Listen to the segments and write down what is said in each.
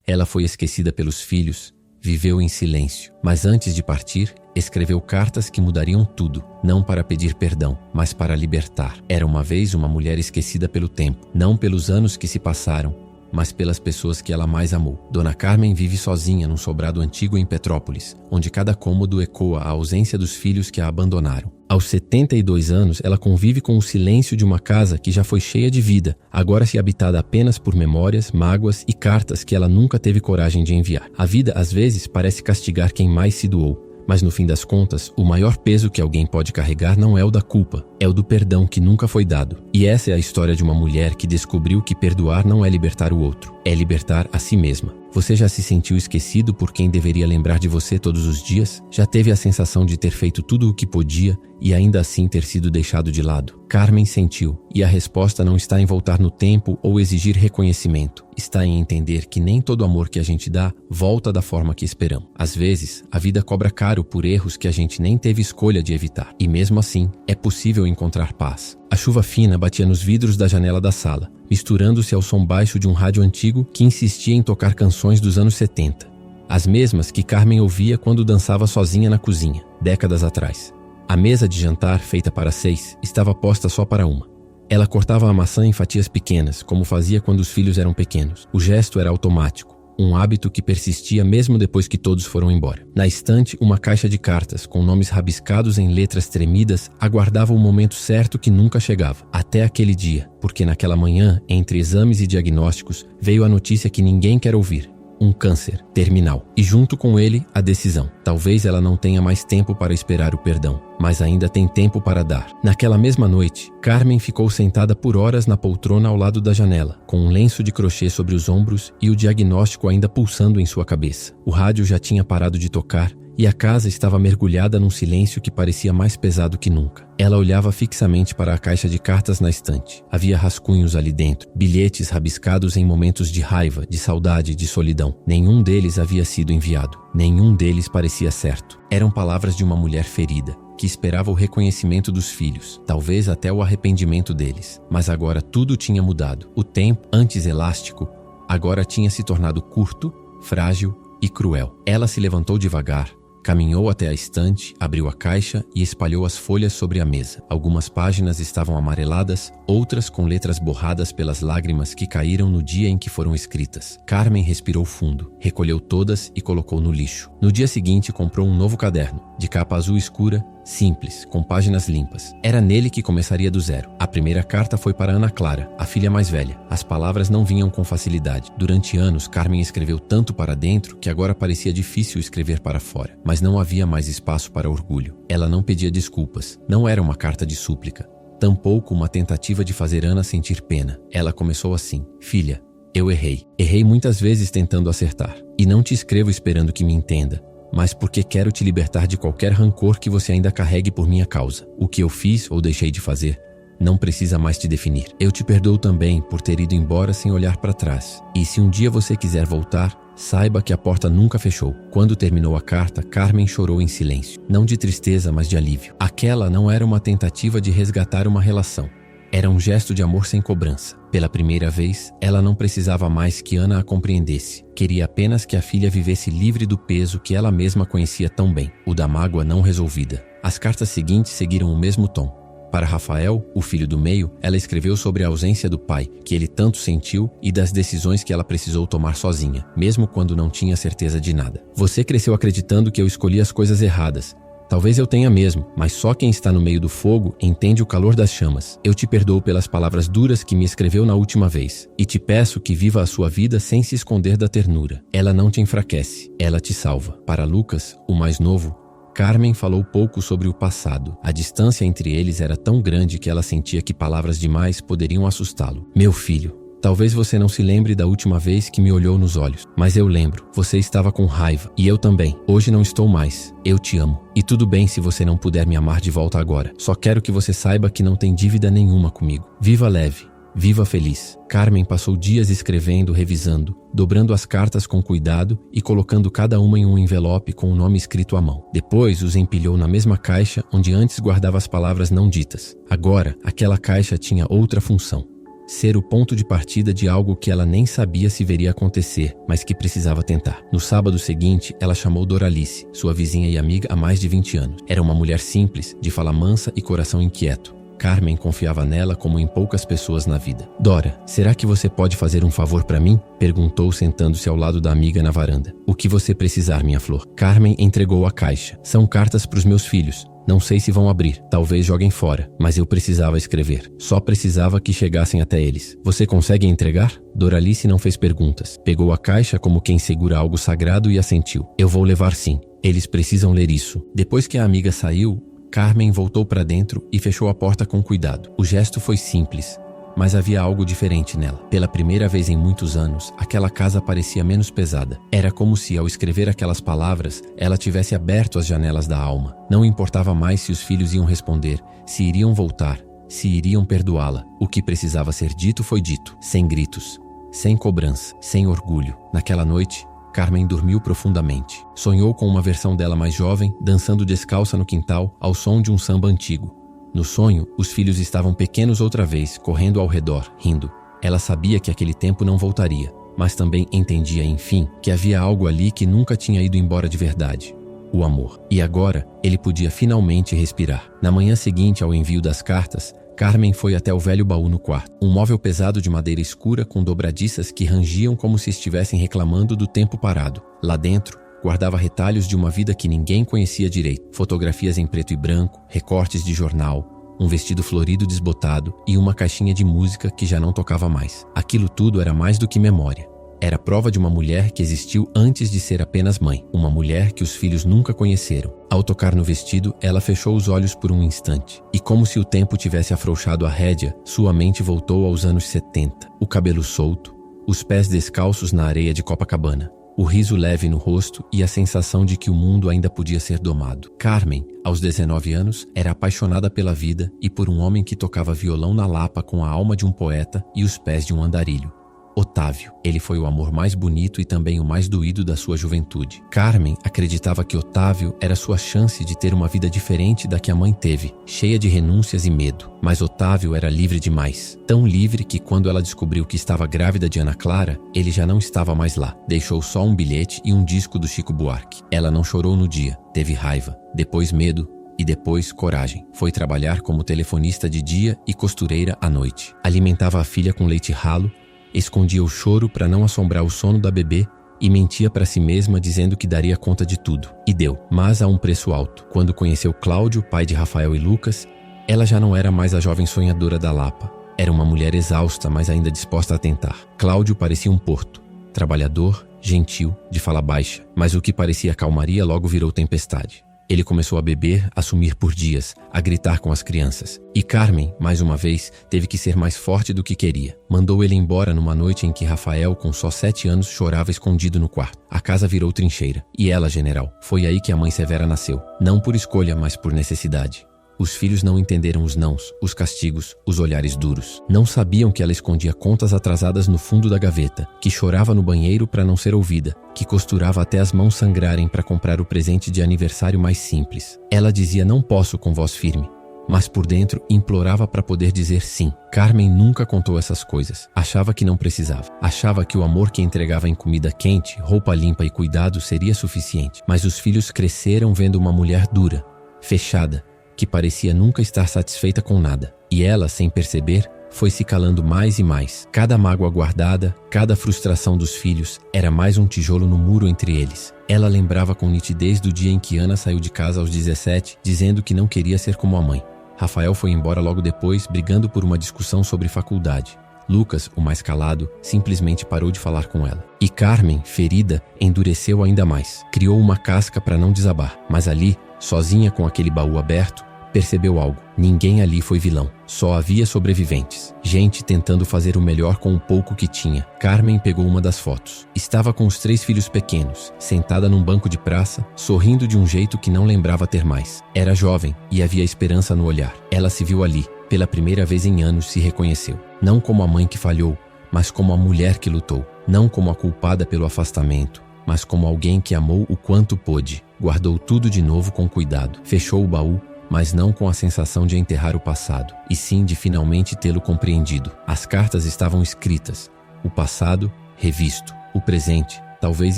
Ela foi esquecida pelos filhos, viveu em silêncio, mas antes de partir, escreveu cartas que mudariam tudo, não para pedir perdão, mas para libertar. Era uma vez uma mulher esquecida pelo tempo, não pelos anos que se passaram, mas pelas pessoas que ela mais amou. Dona Carmen vive sozinha num sobrado antigo em Petrópolis, onde cada cômodo ecoa a ausência dos filhos que a abandonaram. Aos 72 anos, ela convive com o silêncio de uma casa que já foi cheia de vida, agora se habitada apenas por memórias, mágoas e cartas que ela nunca teve coragem de enviar. A vida, às vezes, parece castigar quem mais se doou, mas no fim das contas, o maior peso que alguém pode carregar não é o da culpa, é o do perdão que nunca foi dado. E essa é a história de uma mulher que descobriu que perdoar não é libertar o outro, é libertar a si mesma. Você já se sentiu esquecido por quem deveria lembrar de você todos os dias? Já teve a sensação de ter feito tudo o que podia e ainda assim ter sido deixado de lado? Carmen sentiu, e a resposta não está em voltar no tempo ou exigir reconhecimento. Está em entender que nem todo amor que a gente dá volta da forma que esperamos. Às vezes, a vida cobra caro por erros que a gente nem teve escolha de evitar. E mesmo assim, é possível encontrar paz. A chuva fina batia nos vidros da janela da sala, misturando-se ao som baixo de um rádio antigo que insistia em tocar canções dos anos 70. As mesmas que Carmen ouvia quando dançava sozinha na cozinha, décadas atrás. A mesa de jantar, feita para 6, estava posta só para uma. Ela cortava a maçã em fatias pequenas, como fazia quando os filhos eram pequenos. O gesto era automático, um hábito que persistia mesmo depois que todos foram embora. Na estante, uma caixa de cartas, com nomes rabiscados em letras tremidas, aguardava o momento certo que nunca chegava. Até aquele dia, porque naquela manhã, entre exames e diagnósticos, veio a notícia que ninguém quer ouvir. Um câncer terminal. E junto com ele, a decisão. Talvez ela não tenha mais tempo para esperar o perdão, mas ainda tem tempo para dar. Naquela mesma noite, Carmen ficou sentada por horas na poltrona ao lado da janela, com um lenço de crochê sobre os ombros e o diagnóstico ainda pulsando em sua cabeça. O rádio já tinha parado de tocar e a casa estava mergulhada num silêncio que parecia mais pesado que nunca. Ela olhava fixamente para a caixa de cartas na estante. Havia rascunhos ali dentro, bilhetes rabiscados em momentos de raiva, de saudade, de solidão. Nenhum deles havia sido enviado. Nenhum deles parecia certo. Eram palavras de uma mulher ferida, que esperava o reconhecimento dos filhos, talvez até o arrependimento deles. Mas agora tudo tinha mudado. O tempo, antes elástico, agora tinha se tornado curto, frágil e cruel. Ela se levantou devagar, caminhou até a estante, abriu a caixa e espalhou as folhas sobre a mesa. Algumas páginas estavam amareladas, outras com letras borradas pelas lágrimas que caíram no dia em que foram escritas. Carmen respirou fundo, recolheu todas e colocou no lixo. No dia seguinte, comprou um novo caderno, de capa azul escura, simples, com páginas limpas. Era nele que começaria do zero. A primeira carta foi para Ana Clara, a filha mais velha. As palavras não vinham com facilidade. Durante anos, Carmen escreveu tanto para dentro que agora parecia difícil escrever para fora. Mas não havia mais espaço para orgulho. Ela não pedia desculpas. Não era uma carta de súplica. Tampouco uma tentativa de fazer Ana sentir pena. Ela começou assim: Filha, eu errei. Errei muitas vezes tentando acertar. E não te escrevo esperando que me entenda, mas porque quero te libertar de qualquer rancor que você ainda carregue por minha causa. O que eu fiz ou deixei de fazer não precisa mais te definir. Eu te perdoo também por ter ido embora sem olhar para trás. E se um dia você quiser voltar, saiba que a porta nunca fechou. Quando terminou a carta, Carmen chorou em silêncio. Não de tristeza, mas de alívio. Aquela não era uma tentativa de resgatar uma relação. Era um gesto de amor sem cobrança. Pela primeira vez, ela não precisava mais que Ana a compreendesse. Queria apenas que a filha vivesse livre do peso que ela mesma conhecia tão bem, o da mágoa não resolvida. As cartas seguintes seguiram o mesmo tom. Para Rafael, o filho do meio, ela escreveu sobre a ausência do pai, que ele tanto sentiu, e das decisões que ela precisou tomar sozinha, mesmo quando não tinha certeza de nada. Você cresceu acreditando que eu escolhi as coisas erradas. Talvez eu tenha mesmo, mas só quem está no meio do fogo entende o calor das chamas. Eu te perdoo pelas palavras duras que me escreveu na última vez, e te peço que viva a sua vida sem se esconder da ternura. Ela não te enfraquece, ela te salva. Para Lucas, o mais novo, Carmen falou pouco sobre o passado. A distância entre eles era tão grande que ela sentia que palavras demais poderiam assustá-lo. Meu filho, talvez você não se lembre da última vez que me olhou nos olhos, mas eu lembro. Você estava com raiva, e eu também. Hoje não estou mais. Eu te amo. E tudo bem se você não puder me amar de volta agora. Só quero que você saiba que não tem dívida nenhuma comigo. Viva leve. Viva feliz. Carmen passou dias escrevendo, revisando, dobrando as cartas com cuidado e colocando cada uma em um envelope com o nome escrito à mão. Depois os empilhou na mesma caixa onde antes guardava as palavras não ditas. Agora, aquela caixa tinha outra função. ser o ponto de partida de algo que ela nem sabia se veria acontecer, mas que precisava tentar. No sábado seguinte, ela chamou Doralice, sua vizinha e amiga há mais de 20 anos. Era uma mulher simples, de fala mansa e coração inquieto. Carmen confiava nela como em poucas pessoas na vida. Dora, será que você pode fazer um favor para mim? Perguntou sentando-se ao lado da amiga na varanda. O que você precisar, minha flor? Carmen entregou a caixa. São cartas para os meus filhos. Não sei se vão abrir, talvez joguem fora, mas eu precisava escrever. Só precisava que chegassem até eles. Você consegue entregar? Doralice não fez perguntas. Pegou a caixa como quem segura algo sagrado e assentiu. Eu vou levar sim. Eles precisam ler isso. Depois que a amiga saiu, Carmen voltou para dentro e fechou a porta com cuidado. O gesto foi simples, mas havia algo diferente nela. Pela primeira vez em muitos anos, aquela casa parecia menos pesada. Era como se, ao escrever aquelas palavras, ela tivesse aberto as janelas da alma. Não importava mais se os filhos iam responder, se iriam voltar, se iriam perdoá-la. O que precisava ser dito foi dito, sem gritos, sem cobrança, sem orgulho. Naquela noite, Carmen dormiu profundamente. Sonhou com uma versão dela mais jovem, dançando descalça no quintal, ao som de um samba antigo. No sonho, os filhos estavam pequenos outra vez, correndo ao redor, rindo. Ela sabia que aquele tempo não voltaria, mas também entendia, enfim, que havia algo ali que nunca tinha ido embora de verdade. O amor. E agora, ele podia finalmente respirar. Na manhã seguinte ao envio das cartas, Carmen foi até o velho baú no quarto. Um móvel pesado de madeira escura com dobradiças que rangiam como se estivessem reclamando do tempo parado. Lá dentro, guardava retalhos de uma vida que ninguém conhecia direito. Fotografias em preto e branco, recortes de jornal, um vestido florido desbotado e uma caixinha de música que já não tocava mais. Aquilo tudo era mais do que memória. Era prova de uma mulher que existiu antes de ser apenas mãe. Uma mulher que os filhos nunca conheceram. Ao tocar no vestido, ela fechou os olhos por um instante. E como se o tempo tivesse afrouxado a rédea, sua mente voltou aos anos 70. O cabelo solto, os pés descalços na areia de Copacabana. O riso leve no rosto e a sensação de que o mundo ainda podia ser domado. Carmen, aos 19 anos, era apaixonada pela vida e por um homem que tocava violão na Lapa com a alma de um poeta e os pés de um andarilho. Otávio. Ele foi o amor mais bonito e também o mais doído da sua juventude. Carmen acreditava que Otávio era sua chance de ter uma vida diferente da que a mãe teve, cheia de renúncias e medo. Mas Otávio era livre demais. Tão livre que quando ela descobriu que estava grávida de Ana Clara, ele já não estava mais lá. Deixou só um bilhete e um disco do Chico Buarque. Ela não chorou no dia, teve raiva, depois medo e depois coragem. Foi trabalhar como telefonista de dia e costureira à noite. Alimentava a filha com leite ralo, escondia o choro para não assombrar o sono da bebê e mentia para si mesma dizendo que daria conta de tudo. E deu, mas a um preço alto. Quando conheceu Cláudio, pai de Rafael e Lucas, ela já não era mais a jovem sonhadora da Lapa. Era uma mulher exausta, mas ainda disposta a tentar. Cláudio parecia um porto. Trabalhador, gentil, de fala baixa. Mas o que parecia calmaria logo virou tempestade. Ele começou a beber, a sumir por dias, a gritar com as crianças. E Carmen, mais uma vez, teve que ser mais forte do que queria. Mandou ele embora numa noite em que Rafael, com só 7 anos, chorava escondido no quarto. A casa virou trincheira. E ela, general, foi aí que a mãe Severa nasceu. Não por escolha, mas por necessidade. Os filhos não entenderam os nãos, os castigos, os olhares duros. Não sabiam que ela escondia contas atrasadas no fundo da gaveta, que chorava no banheiro para não ser ouvida, que costurava até as mãos sangrarem para comprar o presente de aniversário mais simples. Ela dizia não posso com voz firme, mas por dentro implorava para poder dizer sim. Carmen nunca contou essas coisas. Achava que não precisava. Achava que o amor que entregava em comida quente, roupa limpa e cuidado seria suficiente. Mas os filhos cresceram vendo uma mulher dura, fechada, que parecia nunca estar satisfeita com nada. E ela, sem perceber, foi se calando mais e mais. Cada mágoa guardada, cada frustração dos filhos, era mais um tijolo no muro entre eles. Ela lembrava com nitidez do dia em que Ana saiu de casa aos 17, dizendo que não queria ser como a mãe. Rafael foi embora logo depois, brigando por uma discussão sobre faculdade. Lucas, o mais calado, simplesmente parou de falar com ela. E Carmen, ferida, endureceu ainda mais. Criou uma casca para não desabar. Mas ali, sozinha com aquele baú aberto, percebeu algo. Ninguém ali foi vilão. Só havia sobreviventes. Gente tentando fazer o melhor com o pouco que tinha. Carmen pegou uma das fotos. Estava com os 3 filhos pequenos, sentada num banco de praça, sorrindo de um jeito que não lembrava ter mais. Era jovem e havia esperança no olhar. Ela se viu ali. Pela primeira vez em anos se reconheceu. Não como a mãe que falhou, mas como a mulher que lutou. Não como a culpada pelo afastamento, mas como alguém que amou o quanto pôde. Guardou tudo de novo com cuidado. Fechou o baú, mas não com a sensação de enterrar o passado, e sim de finalmente tê-lo compreendido. As cartas estavam escritas, o passado revisto, o presente talvez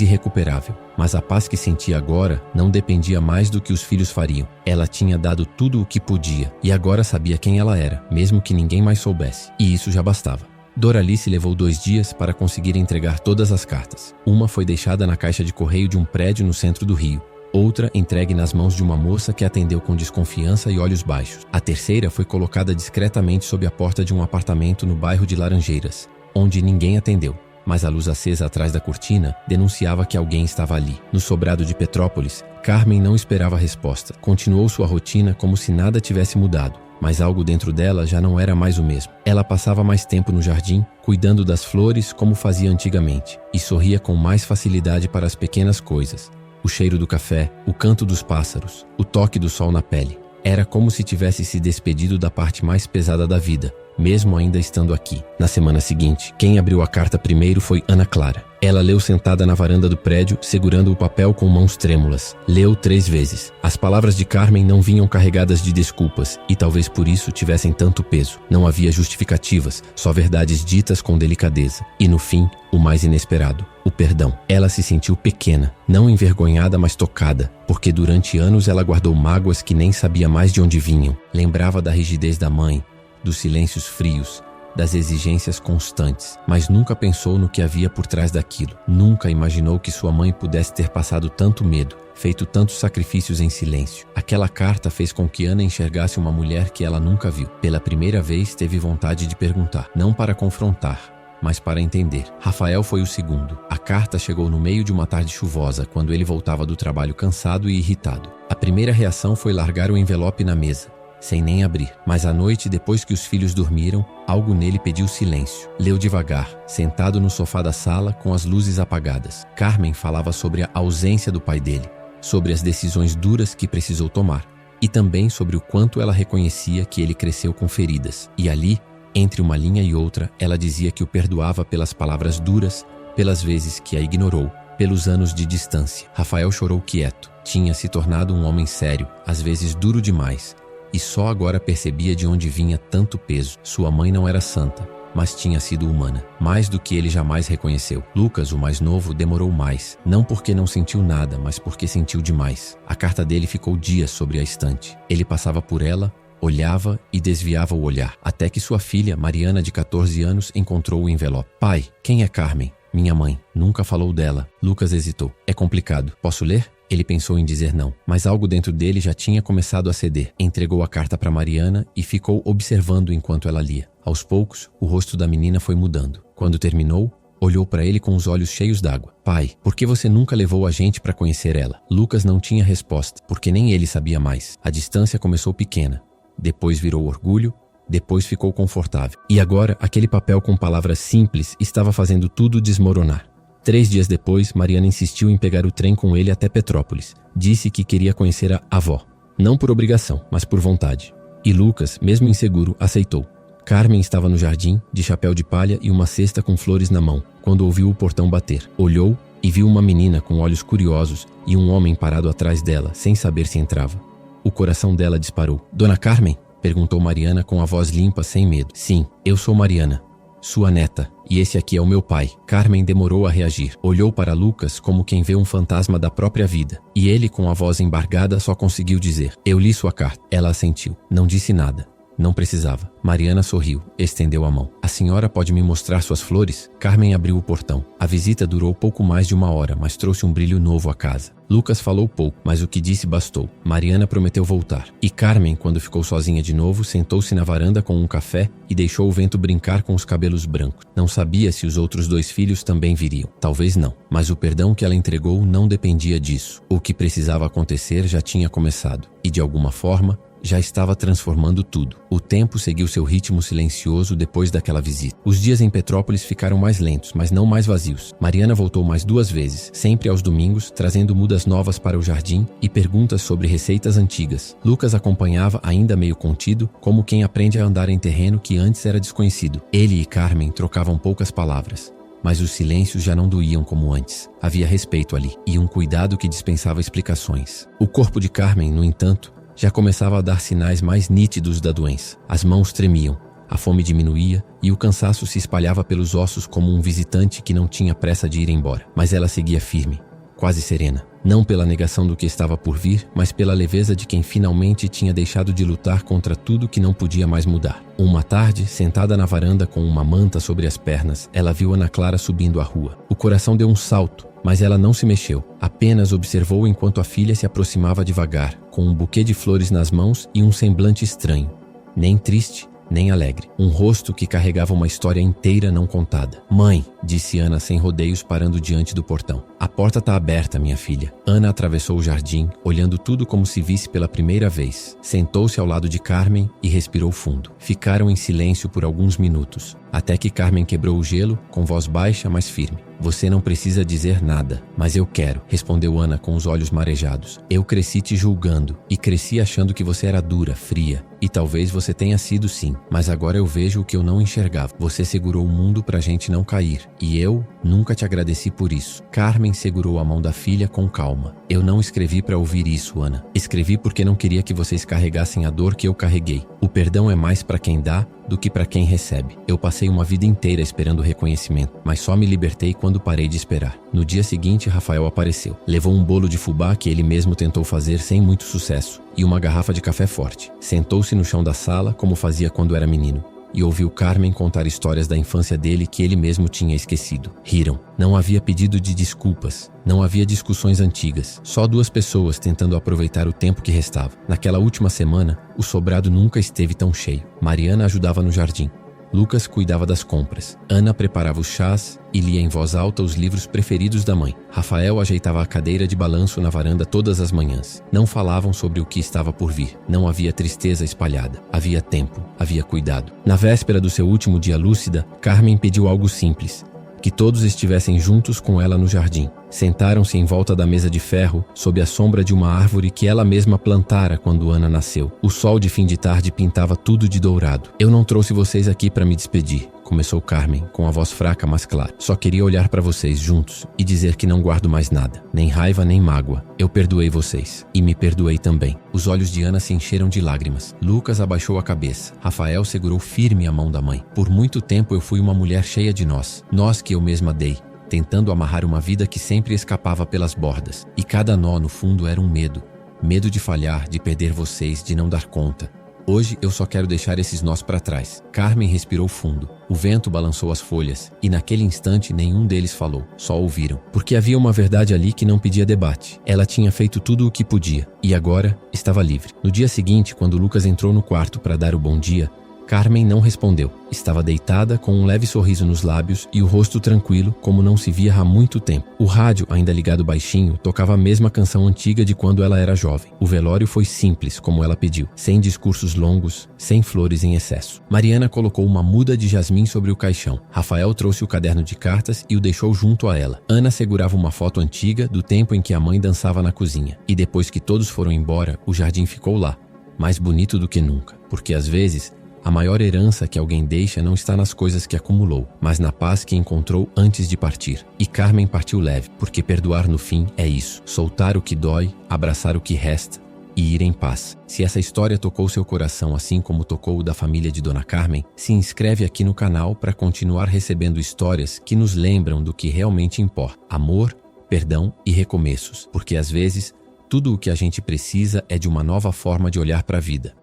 irrecuperável, mas a paz que sentia agora não dependia mais do que os filhos fariam. Ela tinha dado tudo o que podia e agora sabia quem ela era, mesmo que ninguém mais soubesse, e isso já bastava. Doralice levou 2 dias para conseguir entregar todas as cartas. Uma foi deixada na caixa de correio de um prédio no centro do Rio. Outra entregue nas mãos de uma moça que atendeu com desconfiança e olhos baixos. A terceira foi colocada discretamente sob a porta de um apartamento no bairro de Laranjeiras, onde ninguém atendeu. Mas a luz acesa atrás da cortina denunciava que alguém estava ali. No sobrado de Petrópolis, Carmen não esperava a resposta. Continuou sua rotina como se nada tivesse mudado. Mas algo dentro dela já não era mais o mesmo. Ela passava mais tempo no jardim, cuidando das flores como fazia antigamente, e sorria com mais facilidade para as pequenas coisas. O cheiro do café, o canto dos pássaros, o toque do sol na pele. Era como se tivesse se despedido da parte mais pesada da vida, mesmo ainda estando aqui. Na semana seguinte, quem abriu a carta primeiro foi Ana Clara. Ela leu sentada na varanda do prédio, segurando o papel com mãos trêmulas. Leu 3 vezes. As palavras de Carmen não vinham carregadas de desculpas, e talvez por isso tivessem tanto peso. Não havia justificativas, só verdades ditas com delicadeza. E no fim, o mais inesperado, o perdão. Ela se sentiu pequena, não envergonhada, mas tocada, porque durante anos ela guardou mágoas que nem sabia mais de onde vinham. Lembrava da rigidez da mãe, dos silêncios frios, das exigências constantes, mas nunca pensou no que havia por trás daquilo. Nunca imaginou que sua mãe pudesse ter passado tanto medo, feito tantos sacrifícios em silêncio. Aquela carta fez com que Ana enxergasse uma mulher que ela nunca viu. Pela primeira vez teve vontade de perguntar, não para confrontar, mas para entender. Rafael foi o segundo. A carta chegou no meio de uma tarde chuvosa, quando ele voltava do trabalho cansado e irritado. A primeira reação foi largar o envelope na mesa, sem nem abrir. Mas à noite, depois que os filhos dormiram, algo nele pediu silêncio. Leu devagar, sentado no sofá da sala, com as luzes apagadas. Carmen falava sobre a ausência do pai dele, sobre as decisões duras que precisou tomar, e também sobre o quanto ela reconhecia que ele cresceu com feridas. E ali, entre uma linha e outra, ela dizia que o perdoava pelas palavras duras, pelas vezes que a ignorou, pelos anos de distância. Rafael chorou quieto. Tinha se tornado um homem sério, às vezes duro demais, e só agora percebia de onde vinha tanto peso. Sua mãe não era santa, mas tinha sido humana, mais do que ele jamais reconheceu. Lucas, o mais novo, demorou mais, não porque não sentiu nada, mas porque sentiu demais. A carta dele ficou dias sobre a estante. Ele passava por ela, olhava e desviava o olhar, até que sua filha, Mariana, de 14 anos, encontrou o envelope. Pai, quem é Carmen? Minha mãe. Nunca falou dela. Lucas hesitou. É complicado. Posso ler? Ele pensou em dizer não, mas algo dentro dele já tinha começado a ceder. Entregou a carta para Mariana e ficou observando enquanto ela lia. Aos poucos, o rosto da menina foi mudando. Quando terminou, olhou para ele com os olhos cheios d'água. Pai, por que você nunca levou a gente para conhecer ela? Lucas não tinha resposta, porque nem ele sabia mais. A distância começou pequena, depois virou orgulho, depois ficou confortável. E agora, aquele papel com palavras simples estava fazendo tudo desmoronar. 3 dias depois, Mariana insistiu em pegar o trem com ele até Petrópolis. Disse que queria conhecer a avó. Não por obrigação, mas por vontade. E Lucas, mesmo inseguro, aceitou. Carmen estava no jardim, de chapéu de palha e uma cesta com flores na mão, quando ouviu o portão bater. Olhou e viu uma menina com olhos curiosos e um homem parado atrás dela, sem saber se entrava. O coração dela disparou. Dona Carmen? Perguntou Mariana com a voz limpa, sem medo. Sim, eu sou Mariana, sua neta, e esse aqui é o meu pai. Carmen demorou a reagir. Olhou para Lucas como quem vê um fantasma da própria vida. E ele, com a voz embargada, só conseguiu dizer: eu li sua carta. Ela assentiu. Não disse nada. Não precisava. Mariana sorriu, estendeu a mão. A senhora pode me mostrar suas flores? Carmen abriu o portão. A visita durou pouco mais de 1 hora, mas trouxe um brilho novo à casa. Lucas falou pouco, mas o que disse bastou. Mariana prometeu voltar. E Carmen, quando ficou sozinha de novo, sentou-se na varanda com um café e deixou o vento brincar com os cabelos brancos. Não sabia se os outros 2 filhos também viriam. Talvez não. Mas o perdão que ela entregou não dependia disso. O que precisava acontecer já tinha começado. E de alguma forma, já estava transformando tudo. O tempo seguiu seu ritmo silencioso depois daquela visita. Os dias em Petrópolis ficaram mais lentos, mas não mais vazios. Mariana voltou mais 2 vezes, sempre aos domingos, trazendo mudas novas para o jardim e perguntas sobre receitas antigas. Lucas acompanhava, ainda meio contido, como quem aprende a andar em terreno que antes era desconhecido. Ele e Carmen trocavam poucas palavras, mas os silêncios já não doíam como antes. Havia respeito ali, e um cuidado que dispensava explicações. O corpo de Carmen, no entanto, já começava a dar sinais mais nítidos da doença. As mãos tremiam, a fome diminuía e o cansaço se espalhava pelos ossos como um visitante que não tinha pressa de ir embora. Mas ela seguia firme, quase serena. Não pela negação do que estava por vir, mas pela leveza de quem finalmente tinha deixado de lutar contra tudo que não podia mais mudar. Uma tarde, sentada na varanda com uma manta sobre as pernas, ela viu Ana Clara subindo a rua. O coração deu um salto, mas ela não se mexeu. Apenas observou enquanto a filha se aproximava devagar, com um buquê de flores nas mãos e um semblante estranho. Nem triste, nem alegre. Um rosto que carregava uma história inteira não contada. "Mãe", disse Ana sem rodeios, parando diante do portão. "A porta está aberta, minha filha." Ana atravessou o jardim, olhando tudo como se visse pela primeira vez. Sentou-se ao lado de Carmen e respirou fundo. Ficaram em silêncio por alguns minutos, até que Carmen quebrou o gelo com voz baixa, mas firme. "Você não precisa dizer nada, mas eu quero", respondeu Ana com os olhos marejados. "Eu cresci te julgando e cresci achando que você era dura, fria. E talvez você tenha sido sim, mas agora eu vejo o que eu não enxergava. Você segurou o mundo pra gente não cair, e eu nunca te agradeci por isso." Carmen segurou a mão da filha com calma. "Eu não escrevi pra ouvir isso, Ana. Escrevi porque não queria que vocês carregassem a dor que eu carreguei. O perdão é mais pra quem dá do que para quem recebe. Eu passei uma vida inteira esperando reconhecimento, mas só me libertei quando parei de esperar." No dia seguinte, Rafael apareceu. Levou um bolo de fubá que ele mesmo tentou fazer sem muito sucesso e uma garrafa de café forte. Sentou-se no chão da sala, como fazia quando era menino, e ouviu Carmen contar histórias da infância dele que ele mesmo tinha esquecido. Riram. Não havia pedido de desculpas, não havia discussões antigas, só duas pessoas tentando aproveitar o tempo que restava. Naquela última semana, o sobrado nunca esteve tão cheio. Mariana ajudava no jardim. Lucas cuidava das compras. Ana preparava os chás e lia em voz alta os livros preferidos da mãe. Rafael ajeitava a cadeira de balanço na varanda todas as manhãs. Não falavam sobre o que estava por vir. Não havia tristeza espalhada. Havia tempo, havia cuidado. Na véspera do seu último dia lúcida, Carmen pediu algo simples: que todos estivessem juntos com ela no jardim. Sentaram-se em volta da mesa de ferro, sob a sombra de uma árvore que ela mesma plantara quando Ana nasceu. O sol de fim de tarde pintava tudo de dourado. "Eu não trouxe vocês aqui para me despedir", começou Carmen, com a voz fraca mas clara. "Só queria olhar para vocês juntos e dizer que não guardo mais nada, nem raiva nem mágoa. Eu perdoei vocês e me perdoei também." Os olhos de Ana se encheram de lágrimas. Lucas abaixou a cabeça. Rafael segurou firme a mão da mãe. "Por muito tempo eu fui uma mulher cheia de nós que eu mesma dei, tentando amarrar uma vida que sempre escapava pelas bordas. E cada nó, no fundo, era um medo. Medo de falhar, de perder vocês, de não dar conta. Hoje eu só quero deixar esses nós para trás." Carmen respirou fundo. O vento balançou as folhas e naquele instante nenhum deles falou, só ouviram. Porque havia uma verdade ali que não pedia debate. Ela tinha feito tudo o que podia e agora estava livre. No dia seguinte, quando Lucas entrou no quarto para dar o bom dia, Carmen não respondeu. Estava deitada com um leve sorriso nos lábios e o rosto tranquilo, como não se via há muito tempo. O rádio, ainda ligado baixinho, tocava a mesma canção antiga de quando ela era jovem. O velório foi simples, como ela pediu, sem discursos longos, sem flores em excesso. Mariana colocou uma muda de jasmim sobre o caixão. Rafael trouxe o caderno de cartas e o deixou junto a ela. Ana segurava uma foto antiga do tempo em que a mãe dançava na cozinha. E depois que todos foram embora, o jardim ficou lá, mais bonito do que nunca, porque às vezes a maior herança que alguém deixa não está nas coisas que acumulou, mas na paz que encontrou antes de partir. E Carmen partiu leve, porque perdoar no fim é isso: soltar o que dói, abraçar o que resta e ir em paz. Se essa história tocou seu coração assim como tocou o da família de Dona Carmen, se inscreve aqui no canal para continuar recebendo histórias que nos lembram do que realmente importa: amor, perdão e recomeços, porque às vezes tudo o que a gente precisa é de uma nova forma de olhar para a vida.